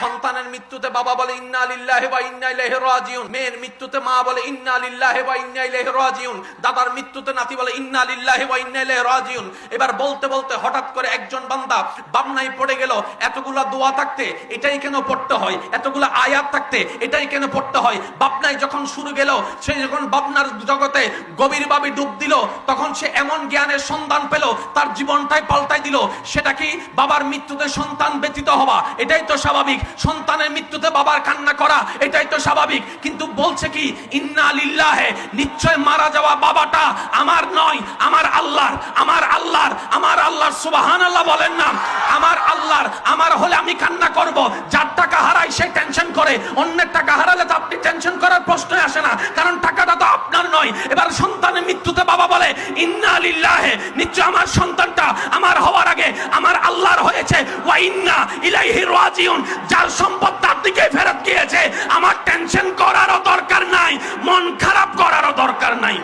সন্তানের মৃত্যুতে বাবা বলে ইন্না লিল্লাহি ওয়া ইন্না ইলাইহি রাজিউন, মেয়ের মৃত্যুতে মা বলে ইন্না লিল্লাহি ওয়া ইন্না ইলাইহি রাজিউন, দাদার মৃত্যুতে নাতি বলে ইন্না লিল্লাহি ওয়া ইন্না ইলাইহি রাজিউন। এবার বলতে বলতে হঠাৎ করে একজন বান্দা বাবনায় পড়ে গেল। এতগুলা দোয়া থাকতে এটাই কেন পড়তে হয়, এতগুলা আয়াত থাকতে এটাই কেন পড়তে হয়? বাবনায় যখন শুরু গেল, সে যখন বাবনার জগতে গভীরভাবে ডুব দিল, তখন সে এমন জ্ঞানের সন্ধান পেল, তার জীবনটাই পাল্টাই দিল। সেটা কি? বাবার মৃত্যুতে সন্তান ব্যতীত হওয়া, এটাই তো স্বাভাবিক। সন্তানের মৃত্যুতে বাবার কান্না করা, এটাই তো স্বাভাবিক। কিন্তু বলছে কি ইন্না লিল্লাহি, নিশ্চয় মারা যাওয়া বাবাটা আমার নয়, আমার আল্লাহর, আমার আল্লাহর, আমার আল্লাহর। সুবহানাল্লাহ বলেন না? আমার আল্লাহর। আমার হলে আমি কান্না করব। যার টাকা হারাই সে টেনশন করে, অন্যের টাকা হারালে তো আপনি টেনশন করার প্রশ্নই আসে না, কারণ টাকাটা তো আপনার নয়। এবার সন্তানের মৃত্যুতে বাবা বলে ইন্না লিল্লাহি, নিশ্চয় আমার সন্তানটা আমার হওয়ার আগে আমার আল্লাহর হয়েছে, ওয়া ইন্না ইলাইহি রাজিউন, যার সম্পদ তার দিকে ফেরত গিয়েছে। আমার টেনশন করারও দরকার নাই, মন খারাপ করারও দরকার নাই।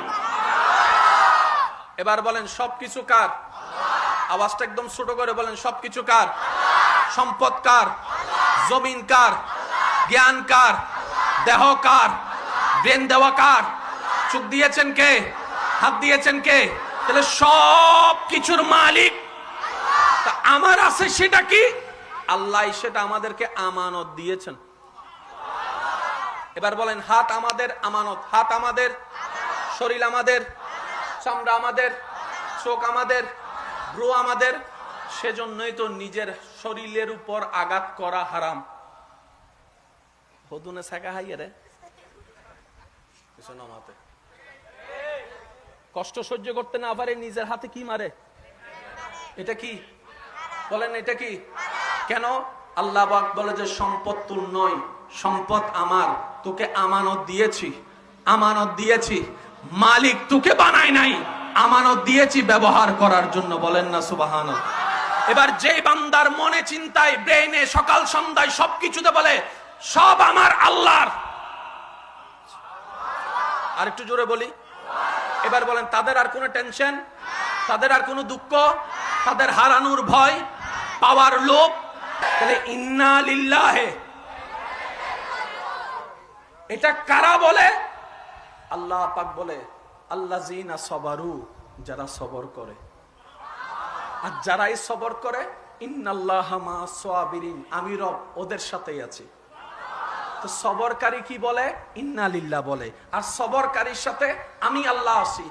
এবার বলেন সবকিছু কার? আওয়াজটা একদম ছোট করে বলেন, সবকিছু কার? সম্পদ কার? জমিন কার? জ্ঞান কার? দেহ কার? ব্রেন দেওয়া কার? চোখ দিয়েছেন কে? হাত দিয়েছেন কে? তাহলে সব কিছুর মালিক তা আমার আছে, সেটা কি? আল্লাহ সেটা আমাদেরকে আমানত দিয়েছেন। এবার বলেন হাত আমাদের আমানত, হাত আমাদের, শরীর আমাদের, চামড়া আমাদের, চোখ আমাদের, ভ্রু আমাদের। সেজন্যই তো নিজের শরীরের উপর আঘাত করা হারাম। হদুনে ছাকা হাইয়ে রে নামাতে কষ্ট সহ্য করতে না পারে নিজের হাতে কি মারে? এটা কি? বলেন এটা কি? কেন? আল্লাহ পাক বলে যে সম্পদ তোর নয়, সম্পদ আমার, তোকে আমানত দিয়েছি, আমানত দিয়েছি। মালিক তোকে বানায় নাই, আমানত দিয়েছি ব্যবহার করার জন্য। বলেন না সুবহানাল্লাহ? এবার যে বান্দার মনে চিন্তায় ব্রেইনে সকাল সন্ধ্যায় সবকিছুতে বলে সব আমার আল্লাহর, আর একটু জোরে বলি, এবার বলেন তাদের আর কোনো টেনশন, তাদের আর কোনো দুঃখ, তাদের হারানোর ভয়, পাওয়ার লোভ। তাহলে ইন্না লিল্লাহি এটা কারা বলে? আল্লাহ পাক বলে আল্লাযিনা সাবারু, যারা সবর করে। আর যারাই সবর করে ইন্নাল্লাহা মা'আস সাবিরিন, আমি রব ওদের সাথেই আছি। তো সবরকারী কি বলে? ইন্না লিল্লাহ বলে। আর সবরকারীর সাথে আমি আল্লাহ আছি।